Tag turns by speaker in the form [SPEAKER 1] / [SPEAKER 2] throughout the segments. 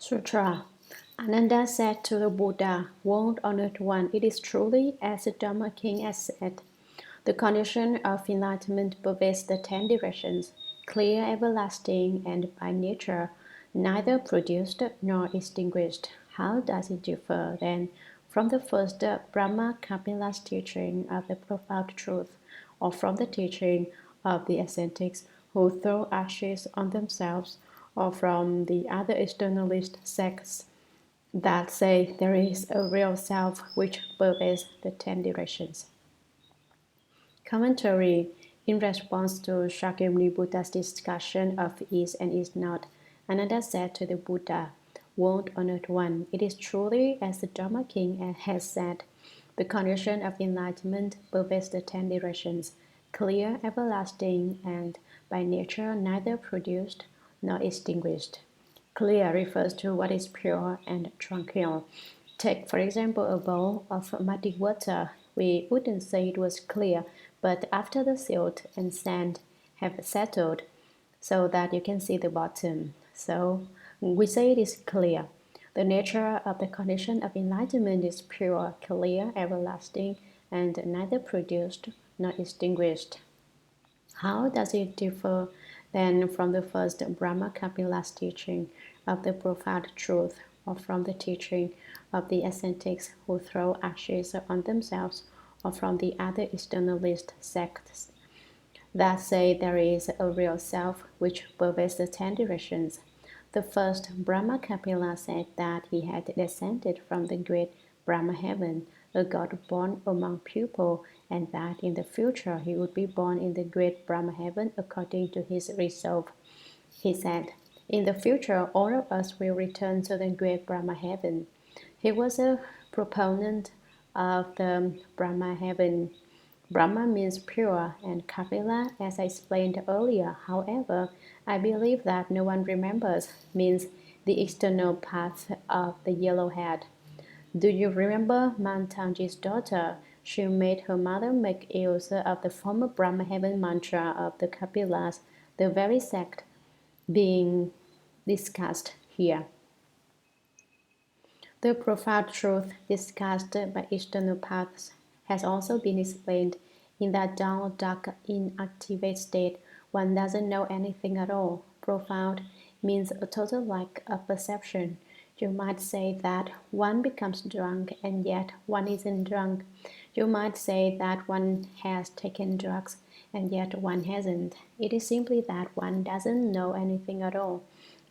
[SPEAKER 1] Sutra. Ananda said to the Buddha, "World honored one, it is truly as the Dharma King has said. The condition of enlightenment pervades the 10 directions, clear, everlasting, and by nature, neither produced nor extinguished. How does it differ, then, from the first Brahma Kapila's teaching of the profound truth, or from the teaching of the ascetics who throw ashes on themselves, or from the other externalist sects that say there is a real self which pervades the 10 directions?" Commentary. In response to Shakyamuni Buddha's discussion of is and is not, Ananda said to the Buddha, "World honored one, it is truly as the Dharma King has said. The condition of enlightenment pervades the 10 directions, clear, everlasting, and by nature neither produced nor extinguished." Clear refers to what is pure and tranquil. Take, for example, a bowl of muddy water. We wouldn't say it was clear, but after the silt and sand have settled so that you can see the bottom, so we say it is clear. The nature of the condition of enlightenment is pure, clear, everlasting, and neither produced nor extinguished. How does it differ then from the first Brahma Kapila's teaching of the profound truth, or from the teaching of the ascetics who throw ashes on themselves, or from the other externalist sects that say there is a real self which pervades the 10 directions? The first Brahma Kapila said that he had descended from the great Brahma heaven, a god born among people, and that in the future he would be born in the great Brahma heaven according to his resolve. He said, "In the future, all of us will return to the great Brahma heaven." He was a proponent of the Brahma heaven. Brahma means pure, and Kapila, as I explained earlier. However, I believe that no one remembers means the external path of the yellow head. Do you remember Mantanji's daughter? She made her mother make use of the former Brahma heaven mantra of the Kapilas, the very sect being discussed here. The profound truth discussed by external paths has also been explained in that dull, dark, inactivate state one doesn't know anything at all. Profound means a total lack of perception. You might say that one becomes drunk and yet one isn't drunk. You might say that one has taken drugs and yet one hasn't. It is simply that one doesn't know anything at all.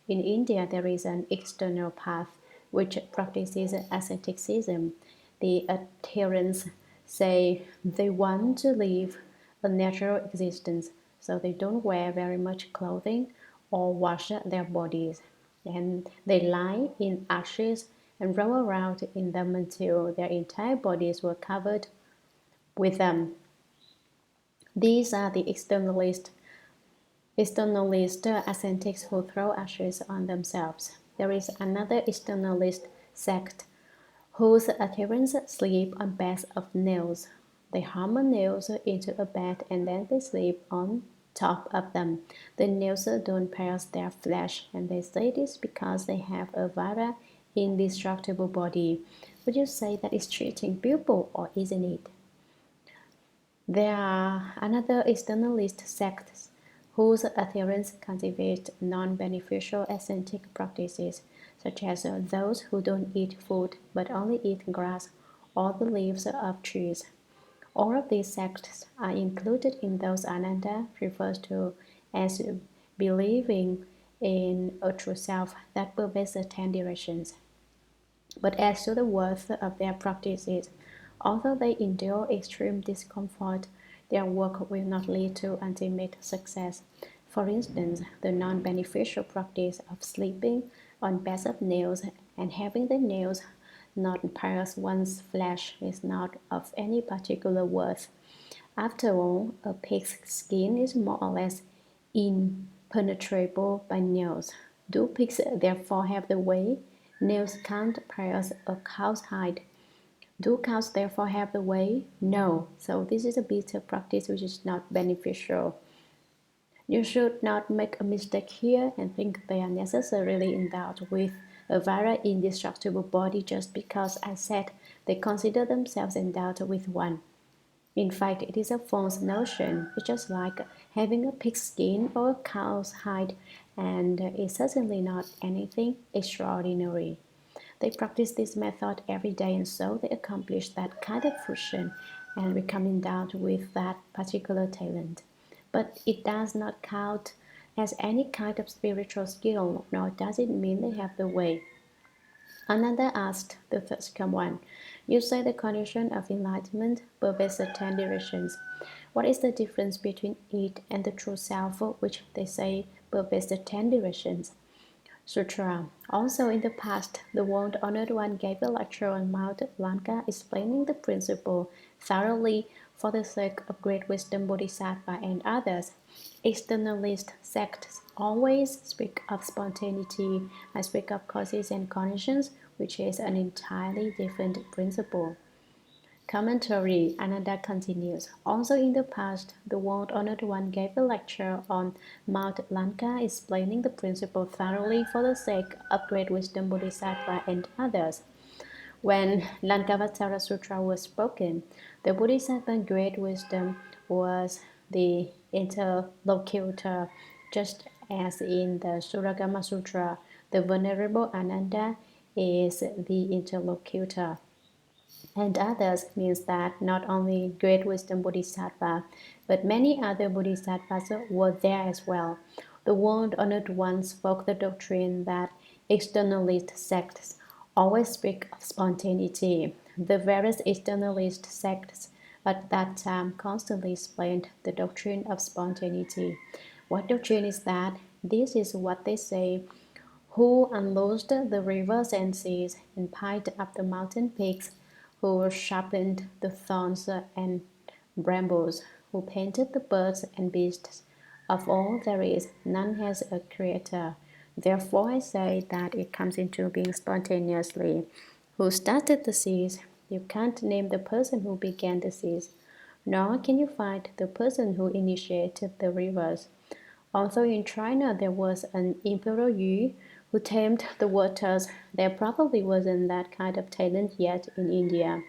[SPEAKER 1] In India, there is an external path which practices asceticism. The adherents say they want to live a natural existence, so they don't wear very much clothing or wash their bodies. And they lie in ashes and roll around in them until their entire bodies were covered with them. These are the externalist ascetics who throw ashes on themselves. There is another externalist sect whose adherents sleep on beds of nails. They hammer nails into a bed and then they sleep on top of them. The nails don't pierce their flesh, and they say this because they have a very indestructible body. Would you say that is treating people, or isn't it? There are another externalist sects whose adherents cultivate non-beneficial ascetic practices, such as those who don't eat food but only eat grass or the leaves of trees. All of these sects are included in those Ananda refers to as believing in a true self that pervades the 10 directions. But as to the worth of their practices, although they endure extreme discomfort, their work will not lead to ultimate success. For instance, the non-beneficial practice of sleeping on beds of nails and having the nails not pierce one's flesh is not of any particular worth. After all, a pig's skin is more or less impenetrable by nails. Do pigs therefore have the way? Nails can't pierce a cow's hide. Do cows therefore have the way? No. So this is a bit of practice which is not beneficial. You should not make a mistake here and think they are necessarily endowed with a very indestructible body just because, as said, they consider themselves endowed with one. In fact, it is a false notion. It's just like having a pig's skin or a cow's hide, and it's certainly not anything extraordinary. They practice this method every day, and so they accomplish that kind of fusion and become endowed with that particular talent. But it does not count as any kind of spiritual skill, nor does it mean they have the way. Another asked the third one, "You say the condition of enlightenment pervades the 10 directions. What is the difference between it and the true self, which they say pervades the 10 directions?" Sutra. Also in the past, the world honored one gave a lecture on Mount Lanka explaining the principle thoroughly for the sake of great wisdom Bodhisattva and others. Externalist sects always speak of spontaneity. I speak of causes and conditions, which is an entirely different principle. Commentary. Ananda continues. Also in the past, the world honored one gave a lecture on Mount Lanka explaining the principle thoroughly for the sake of great wisdom Bodhisattva and others. When Lankavatara Sutra was spoken, the Bodhisattva great wisdom was the interlocutor, just as in the Shurangama Sutra, the Venerable Ananda is the interlocutor. And others means that not only great wisdom Bodhisattva, but many other Bodhisattvas were there as well. The world honored one spoke the doctrine that externalist sects always speak of spontaneity. The various externalist sects at that time constantly explained the doctrine of spontaneity. What doctrine is that? This is what they say: who unloosed the rivers and seas and piled up the mountain peaks, who sharpened the thorns and brambles, who painted the birds and beasts. Of all there is, none has a creator. Therefore I say that it comes into being spontaneously. Who started the seas? You can't name the person who began the seas, nor can you find the person who initiated the rivers. Although in China there was an Emperor Yu who tamed the waters, there probably wasn't that kind of talent yet in India.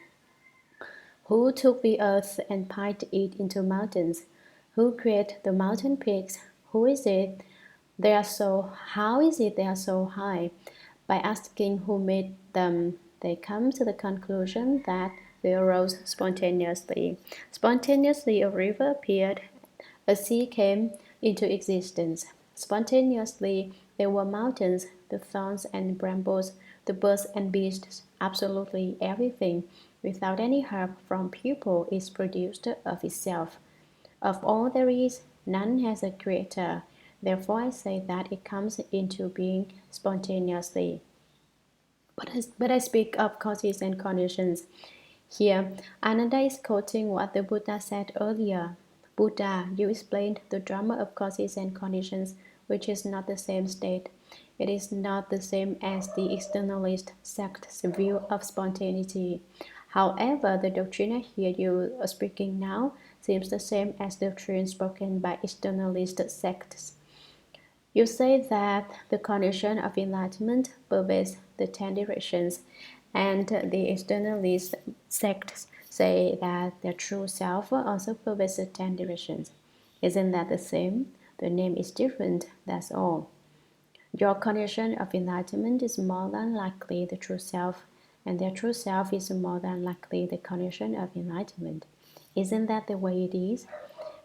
[SPEAKER 1] Who took the earth and piled it into mountains? Who created the mountain peaks? Who is it? They are so how is it they are so high? By asking who made them, they come to the conclusion that they arose spontaneously. Spontaneously a river appeared, a sea came into existence. Spontaneously there were mountains, the thorns and brambles, the birds and beasts, absolutely everything, without any help from people, is produced of itself. Of all there is, none has a creator. Therefore I say that it comes into being spontaneously. But I speak of causes and conditions. Here, Ananda is quoting what the Buddha said earlier. Buddha, you explained the drama of causes and conditions, which is not the same state. It is not the same as the externalist sect's view of spontaneity. However, the doctrine I hear you speaking now seems the same as the doctrine spoken by externalist sects. You say that the condition of enlightenment pervades the 10 directions, and the externalist sects say that their true self also pervades the 10 directions. Isn't that the same? The name is different, that's all. Your condition of enlightenment is more than likely the true self, and their true self is more than likely the condition of enlightenment. Isn't that the way it is?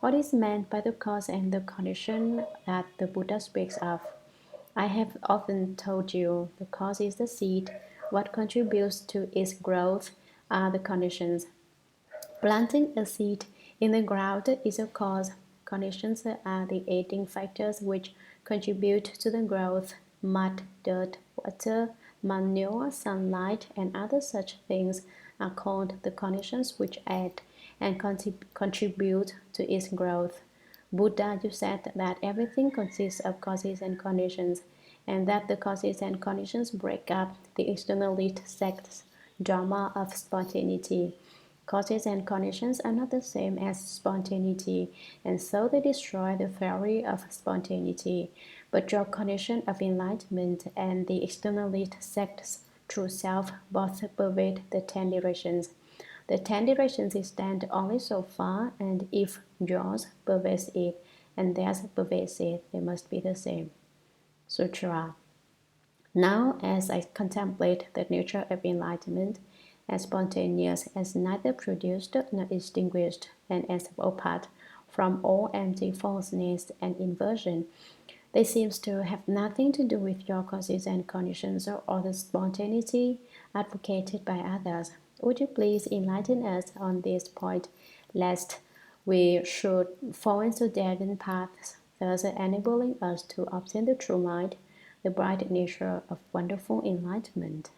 [SPEAKER 1] What is meant by the cause and the condition that the Buddha speaks of? I have often told you the cause is the seed. What contributes to its growth are the conditions. Planting a seed in the ground is a cause. Conditions are the aiding factors which contribute to the growth. Mud, dirt, water, manure, sunlight, and other such things are called the conditions which aid and contribute to its growth. Buddha, you said that everything consists of causes and conditions, and that the causes and conditions break up the externalist sect's drama of spontaneity. Causes and conditions are not the same as spontaneity, and so they destroy the theory of spontaneity, but draw condition of enlightenment, and the externalist sects through self both pervade the 10 directions. The 10 directions extend only so far, and if yours pervades it, and theirs pervades it, they must be the same. Sutra. Now, as I contemplate the nature of enlightenment, as spontaneous, as neither produced nor extinguished, and as apart from all empty falseness and inversion, they seem to have nothing to do with your causes and conditions or the spontaneity advocated by others. Would you please enlighten us on this point, lest we should fall into dead-end paths, thus enabling us to obtain the true light, the bright nature of wonderful enlightenment?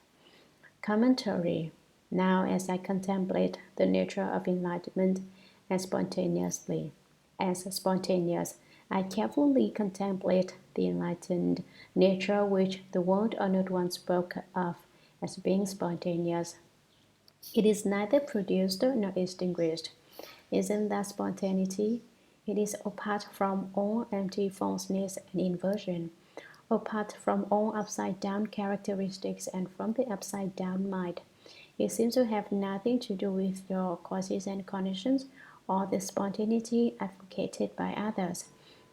[SPEAKER 1] Commentary. Now, as I contemplate the nature of enlightenment as spontaneous, I carefully contemplate the enlightened nature which the world-honored one spoke of as being spontaneous. It is neither produced nor extinguished. Isn't that spontaneity? It is apart from all empty falseness and inversion, apart from all upside-down characteristics and from the upside-down mind. It seems to have nothing to do with your causes and conditions or the spontaneity advocated by others.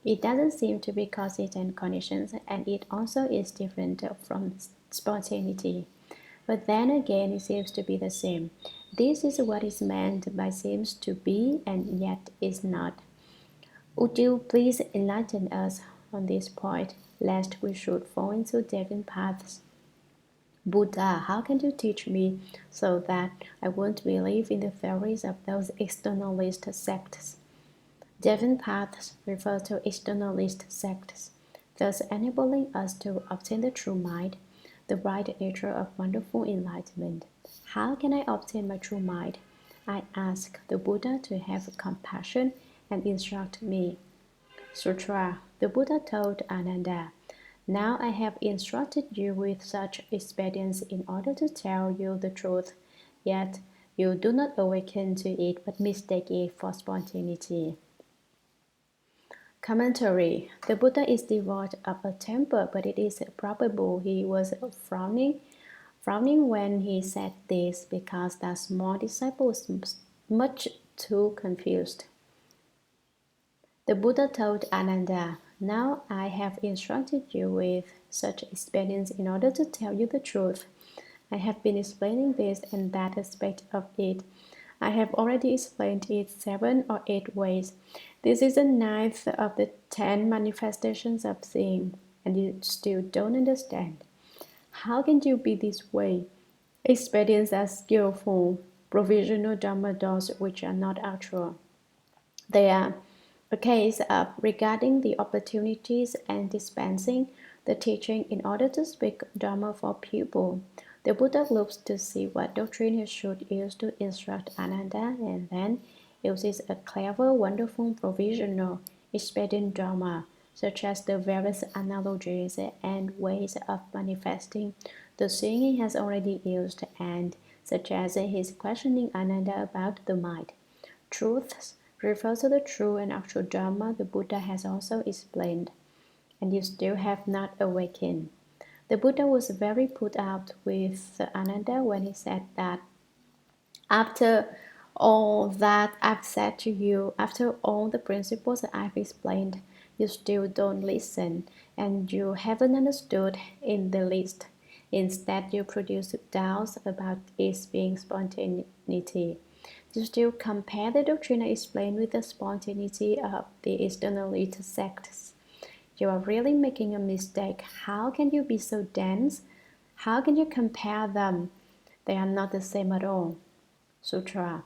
[SPEAKER 1] It doesn't seem to be causes and conditions, and it also is different from spontaneity. But then again, it seems to be the same. This is what is meant by seems to be and yet is not. Would you please enlighten us on this point, lest we should fall into different paths? Buddha, how can you teach me so that I won't believe in the theories of those externalist sects? Different paths refer to externalist sects, thus enabling us to obtain the true mind, the bright nature of wonderful enlightenment. How can I obtain my true mind? I ask the Buddha to have compassion and instruct me. Sutra. The Buddha told Ananda, now I have instructed you with such expedients in order to tell you the truth, yet you do not awaken to it but mistake it for spontaneity. Commentary. The Buddha is devoid of a temper, but it is probable he was frowning when he said this, because the small disciples much too confused. The Buddha told Ananda, now I have instructed you with such expedients in order to tell you the truth. I have been explaining this and that aspect of it. I have already explained it 7 or 8 ways. This is the 9th of the 10 manifestations of seeing, and you still don't understand. How can you be this way? Expedients are skillful, provisional Dharma doors which are not actual. They are a case of regarding the opportunities and dispensing the teaching in order to speak Dharma for people. The Buddha looks to see what doctrine he should use to instruct Ananda, and then uses a clever, wonderful, provisional, expedient Dharma, such as the various analogies and ways of manifesting the seeing he has already used, and such as his questioning Ananda about the mind. Truths refers to the true and actual Dharma the Buddha has also explained, and you still have not awakened. The Buddha was very put out with Ananda when he said that after all that I've said to you, after all the principles that I've explained, you still don't listen, and you haven't understood in the least. Instead, you produce doubts about its being spontaneity. You still compare the doctrine I explained with the spontaneity of the externalist sects. You are really making a mistake. How can you be so dense? How can you compare them? They are not the same at all. Sutra.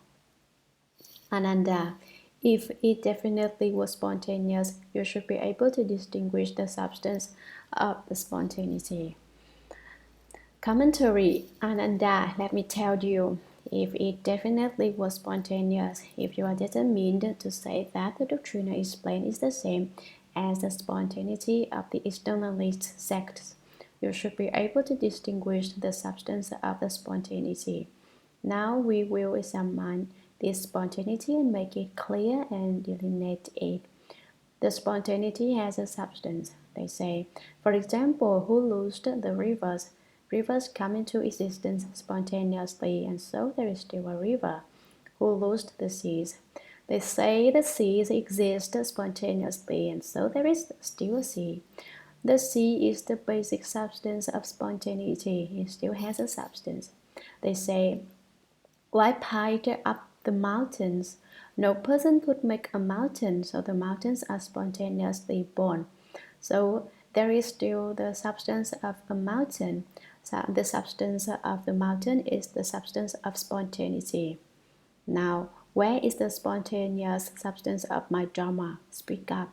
[SPEAKER 1] Ananda, if it definitely was spontaneous, you should be able to distinguish the substance of the spontaneity. Commentary. Ananda, let me tell you, if it definitely was spontaneous, if you are determined to say that the doctrine I explained is the same as the spontaneity of the externalist sects, you should be able to distinguish the substance of the spontaneity. Now we will examine this spontaneity and make it clear and delineate it. The spontaneity has a substance, they say. For example, who loosed the rivers? Rivers come into existence spontaneously, and so there is still a river. Who loosed the seas? They say the seas exist spontaneously, and so there is still a sea. The sea is the basic substance of spontaneity. It still has a substance. They say, why piled up the mountains? No person could make a mountain, so the mountains are spontaneously born. So there is still the substance of a mountain. So the substance of the mountain is the substance of spontaneity. Now, where is the spontaneous substance of my Dharma? Speak up.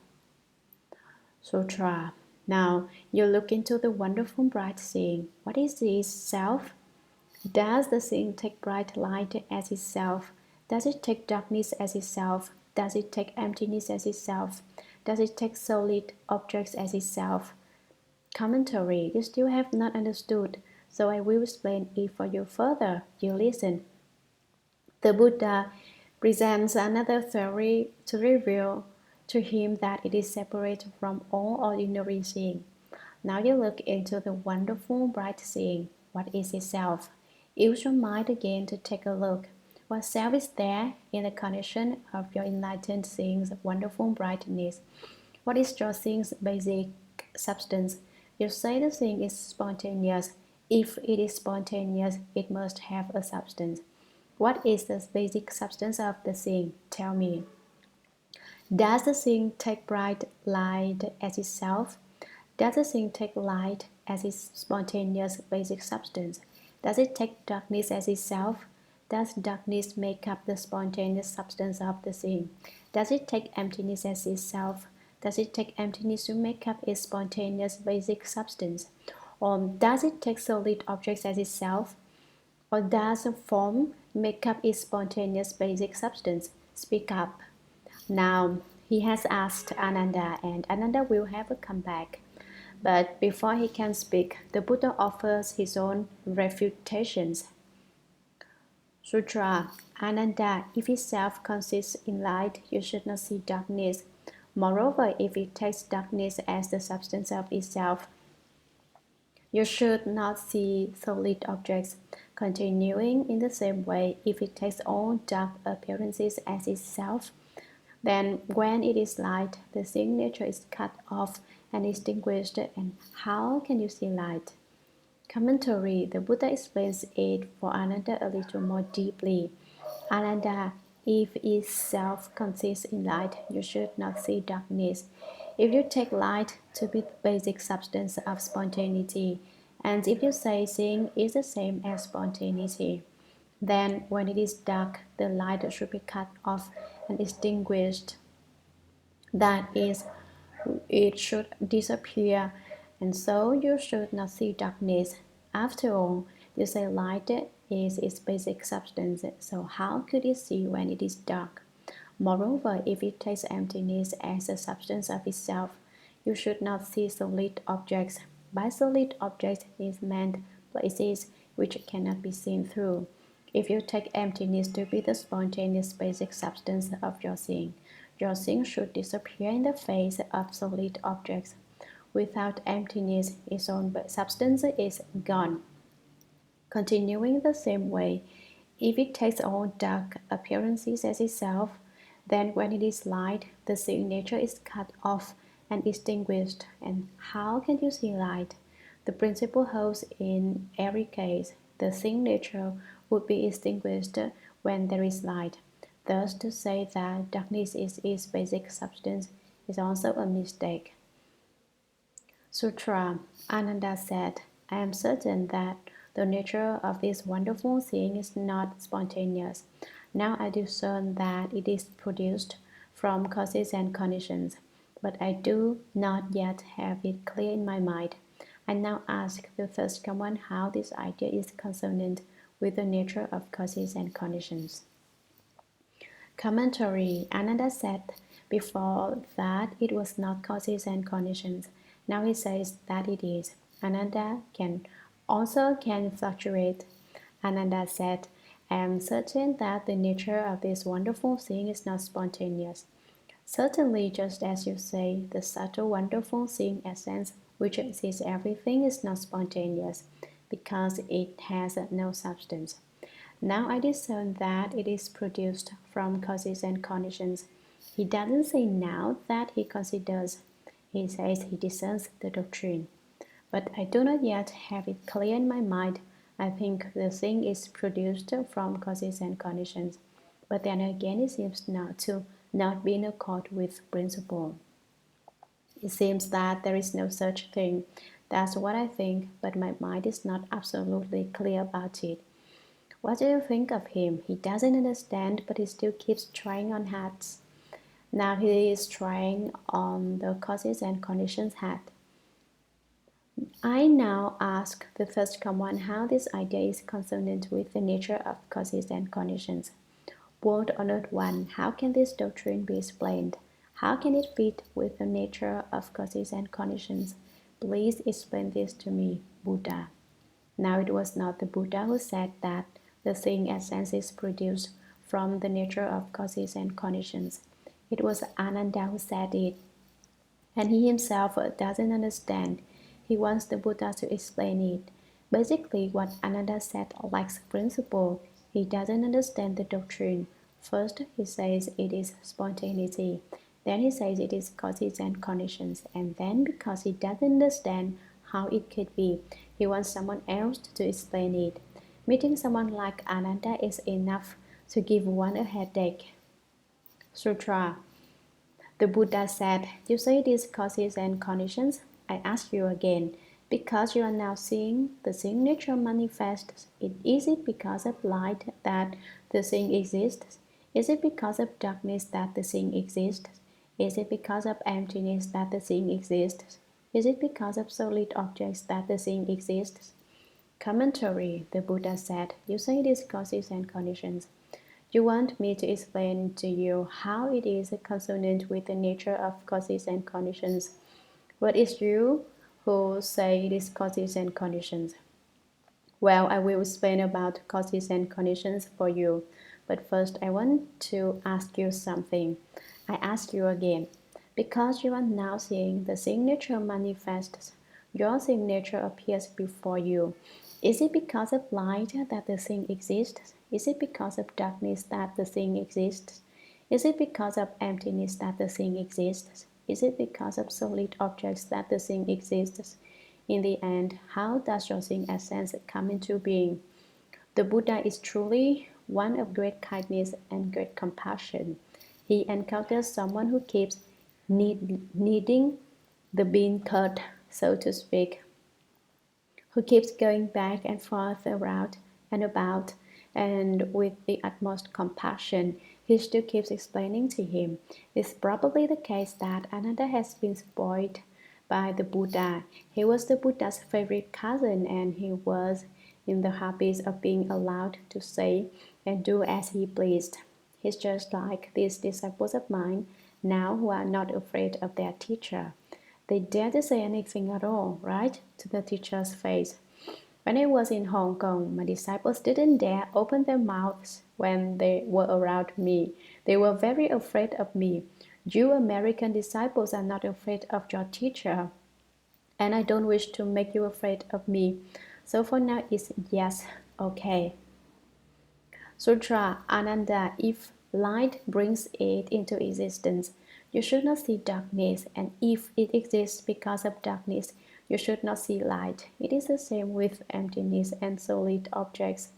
[SPEAKER 1] Sutra. Now, you look into the wonderful bright seeing. What is its self? Does the seeing take bright light as itself? Does it take darkness as itself? Does it take emptiness as itself? Does it take solid objects as itself? Commentary. You still have not understood, so I will explain it for you further. You listen. The Buddha presents another theory to reveal to him that it is separate from all ordinary seeing. Now you look into the wonderful bright seeing. What is itself? Use your mind again to take a look. What self is there in the condition of your enlightened seeing's wonderful brightness? What is your seeing's basic substance? You say the seeing is spontaneous. If it is spontaneous, it must have a substance. What is the basic substance of the seeing? Tell me. Does the seeing take bright light as itself? Does the seeing take light as its spontaneous basic substance? Does it take darkness as itself? Does darkness make up the spontaneous substance of the seeing? Does it take emptiness as itself? Does it take emptiness to make up its spontaneous basic substance? Or does it take solid objects as itself? Or does a form make up its spontaneous basic substance? Speak up. Now, he has asked Ananda, and Ananda will have a comeback. But before he can speak, the Buddha offers his own refutations. Sutra. Ananda, if itself consists in light, you should not see darkness. Moreover, if it takes darkness as the substance of itself, you should not see solid objects. Continuing in the same way, if it takes all dark appearances as itself, then when it is light, the seeing nature is cut off and extinguished, and how can you see light? Commentary. The Buddha explains it for Ananda a little more deeply. Ananda, if itself consists in light, you should not see darkness. If you take light to be the basic substance of spontaneity, and if you say seeing is the same as spontaneity, then when it is dark, the light should be cut off and extinguished. That is, it should disappear, and so you should not see darkness. After all, you say light is its basic substance, so how could it see when it is dark? Moreover, if it takes emptiness as a substance of itself, you should not see solid objects. By solid objects is meant places which cannot be seen through. If you take emptiness to be the spontaneous basic substance of your seeing should disappear in the face of solid objects. Without emptiness, its own substance is gone. Continuing the same way, if it takes all dark appearances as itself, then when it is light, the seeing nature is cut off and extinguished. And how can you see light? The principle holds in every case. The seeing nature would be extinguished when there is light. Thus, to say that darkness is its basic substance is also a mistake. Sutra. Ananda said, I am certain that the nature of this wonderful seeing is not spontaneous. Now I discern that it is produced from causes and conditions, but I do not yet have it clear in my mind. I now ask the first command how this idea is consonant with the nature of causes and conditions. Commentary. Ananda said before that it was not causes and conditions. Now he says that it is. Ananda can fluctuate. Ananda said, I am certain that the nature of this wonderful thing is not spontaneous. Certainly, just as you say, the subtle, wonderful thing essence which exists everything is not spontaneous, because it has no substance. Now I discern that it is produced from causes and conditions. He doesn't say now that he considers, he says he discerns the doctrine. But I do not yet have it clear in my mind. I think the thing is produced from causes and conditions. But then again, it seems not be in accord with principle. It seems that there is no such thing. That's what I think, but my mind is not absolutely clear about it. What do you think of him? He doesn't understand, but he still keeps trying on hats. Now he is trying on the causes and conditions hat. I now ask the first command how this idea is consonant with the nature of causes and conditions. World Honored One, how can this doctrine be explained? How can it fit with the nature of causes and conditions? Please explain this to me, Buddha. Now it was not the Buddha who said that the thing essence is produced from the nature of causes and conditions. It was Ananda who said it, and he himself doesn't understand. He wants the Buddha to explain it. Basically, what Ananda said lacks principle. He doesn't understand the doctrine. First, he says it is spontaneity. Then he says it is causes and conditions. And then, because he doesn't understand how it could be, he wants someone else to explain it. Meeting someone like Ananda is enough to give one a headache. Sutra. The Buddha said, you say it is causes and conditions. I ask you again, because you are now seeing the thing nature manifests, is it because of light that the thing exists? Is it because of darkness that the thing exists? Is it because of emptiness that the thing exists? Is it because of solid objects that the thing exists? Commentary. The Buddha said, you say it is causes and conditions. You want me to explain to you how it is consonant with the nature of causes and conditions. What is you who say it is causes and conditions? Well, I will explain about causes and conditions for you. But first, I want to ask you something. I ask you again. Because you are now seeing the signature manifests, your signature appears before you. Is it because of light that the thing exists? Is it because of darkness that the thing exists? Is it because of emptiness that the thing exists? Is it because of solid objects that the thing exists? In the end, how does your thing essence come into being? The Buddha is truly one of great kindness and great compassion. He encounters someone who keeps needing the bean curd, so to speak, who keeps going back and forth around and about, and with the utmost compassion, he still keeps explaining to him. It's probably the case that Ananda has been spoiled by the Buddha. He was the Buddha's favorite cousin, and he was in the habit of being allowed to say and do as he pleased. He's just like these disciples of mine now who are not afraid of their teacher. They dare to say anything at all, right, to the teacher's face. When I was in Hong Kong, my disciples didn't dare open their mouths when they were around me. They were very afraid of me. You American disciples are not afraid of your teacher, and I don't wish to make you afraid of me. So for now, it's yes, okay. Sutra Ananda, if light brings it into existence, you should not see darkness, and if it exists because of darkness, you should not see light. It is the same with emptiness and solid objects.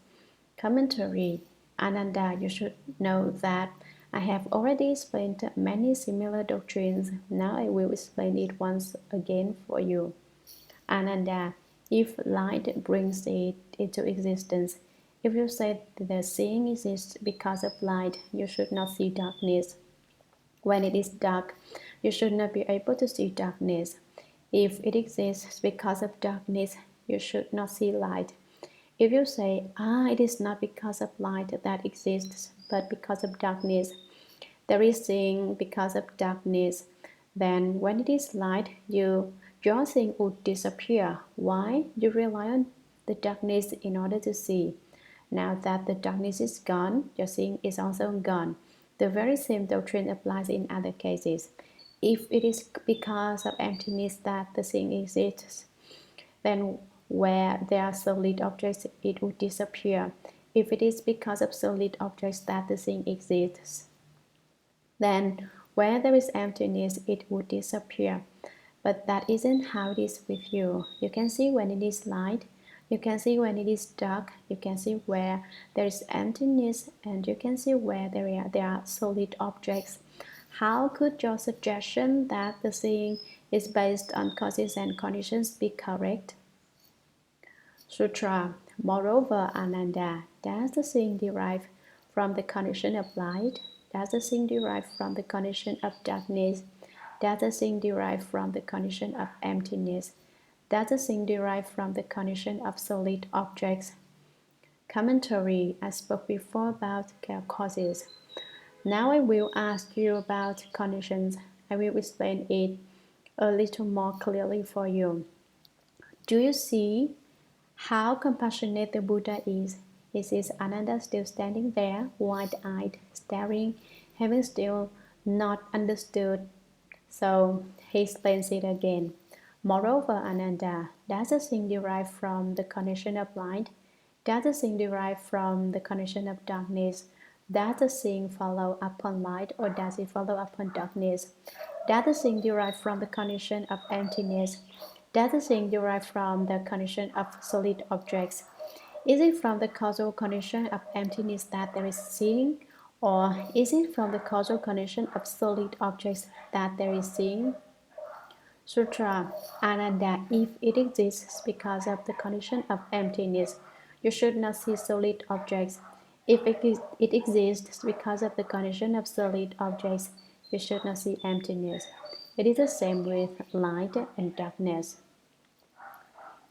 [SPEAKER 1] Commentary. Ananda, you should know that I have already explained many similar doctrines. Now I will explain it once again for you. Ananda, if light brings it into existence, if you say the seeing exists because of light, you should not see darkness. When it is dark, you should not be able to see darkness. If it exists because of darkness, you should not see light. If you say, it is not because of light that exists, but because of darkness, there is seeing because of darkness, then when it is light, your seeing would disappear. Why? You rely on the darkness in order to see. Now that the darkness is gone, your seeing is also gone. The very same doctrine applies in other cases. If it is because of emptiness that the seeing exists, then where there are solid objects, it would disappear. If it is because of solid objects that the seeing exists, then where there is emptiness, it would disappear. But that isn't how it is with you. You can see when it is light, you can see when it is dark, you can see where there is emptiness, and you can see where there are solid objects. How could your suggestion that the seeing is based on causes and conditions be correct? Sutra. Moreover, Ananda, does the seeing derive from the condition of light? Does the seeing derive from the condition of darkness? Does the seeing derive from the condition of emptiness? Does the seeing derive from the condition of solid objects? Commentary. I spoke before about causes. Now I will ask you about conditions. I will explain it a little more clearly for you. Do you see how compassionate the Buddha is? Is Ananda still standing there, wide-eyed, staring, having still not understood? So he explains it again. Moreover, Ananda, does the seeing derive from the condition of light? Does the seeing derive from the condition of darkness? Does the seeing follow upon light or does it follow upon darkness? Does the seeing derive from the condition of emptiness? Does the seeing derive from the condition of solid objects? Is it from the causal condition of emptiness that there is seeing, or is it from the causal condition of solid objects that there is seeing? Sutra. Ananda, if it exists because of the condition of emptiness, you should not see solid objects. If it exists because of the condition of solid objects, you should not see emptiness. It is the same with light and darkness.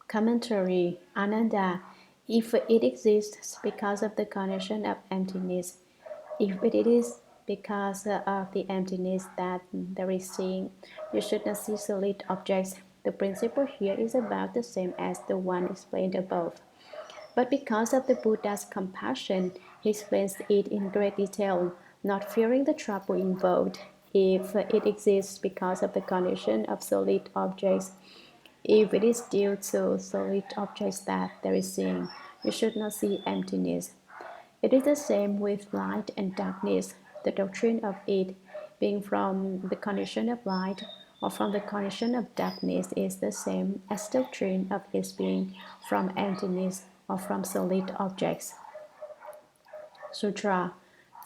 [SPEAKER 1] Commentary. Ananda, if it exists because of the condition of emptiness, if it is because of the emptiness that there is seeing, you should not see solid objects. The principle here is about the same as the one explained above. But because of the Buddha's compassion, he explains it in great detail, not fearing the trouble involved. If it exists because of the condition of solid objects, if it is due to solid objects that there is seeing, you should not see emptiness. It is the same with light and darkness. The doctrine of it being from the condition of light or from the condition of darkness is the same as the doctrine of its being from emptiness or from solid objects. Sutra.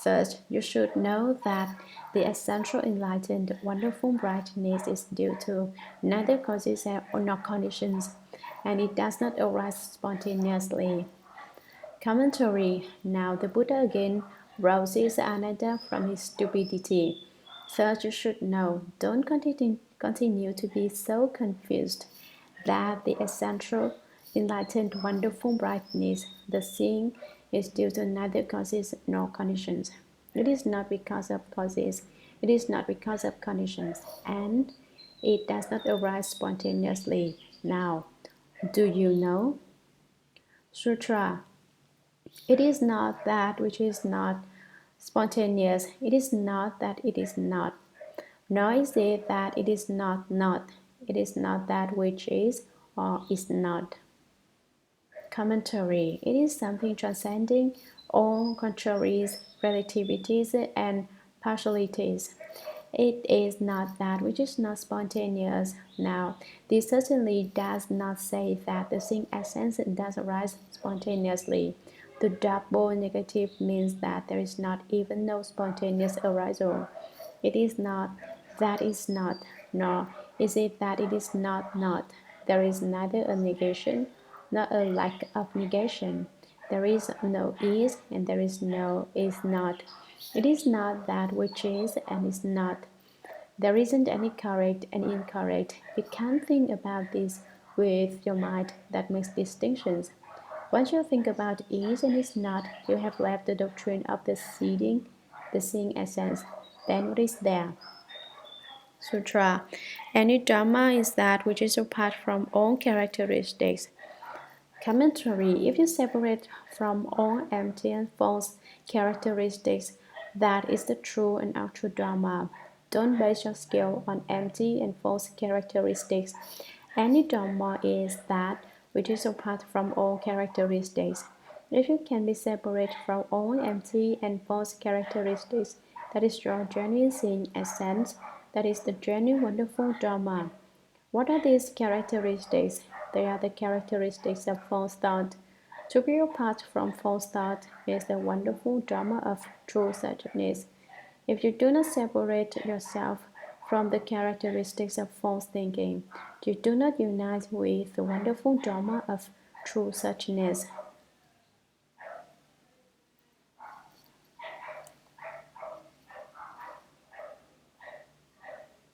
[SPEAKER 1] First, you should know that the essential enlightened wonderful brightness is due to neither causes nor conditions, and it does not arise spontaneously. Commentary. Now the Buddha again rouses Ananda from his stupidity. First, you should know, don't continue to be so confused, that the essential enlightened wonderful brightness, the seeing, is due to neither causes nor conditions. It is not because of causes, it is not because of conditions, and it does not arise spontaneously. Now, do you know? Sutra. It is not that which is not spontaneous. It is not that it is not. Nor is it that it is not not. It is not that which is or is not. Commentary. It is something transcending all contraries, relativities, and partialities. It is not that which is not spontaneous. Now, this certainly does not say that the seeing essence does arise spontaneously. The double negative means that there is not even no spontaneous arisal. It is not that is not, nor is it that it is not. There is neither a negation nor a lack of negation. There is no is and there is no is not. It is not that which is and is not. There isn't any correct and incorrect. You can't think about this with your mind that makes distinctions. Once you think about is and is not, you have left the doctrine of the seeing essence. Then what is there? Sutra. Any Dharma is that which is apart from all characteristics. Commentary. If you separate from all empty and false characteristics, that is the true and actual Dharma. Don't base your skill on empty and false characteristics. Any Dharma is that which is apart from all characteristics. If you can be separate from all empty and false characteristics, that is your genuine essence, that is the genuine wonderful Dharma. What are these characteristics? They are the characteristics of false thought. To be apart from false thought is the wonderful Dharma of true centeredness. If you do not separate yourself from the characteristics of false thinking, you do not unite with the wonderful Dharma of true suchness.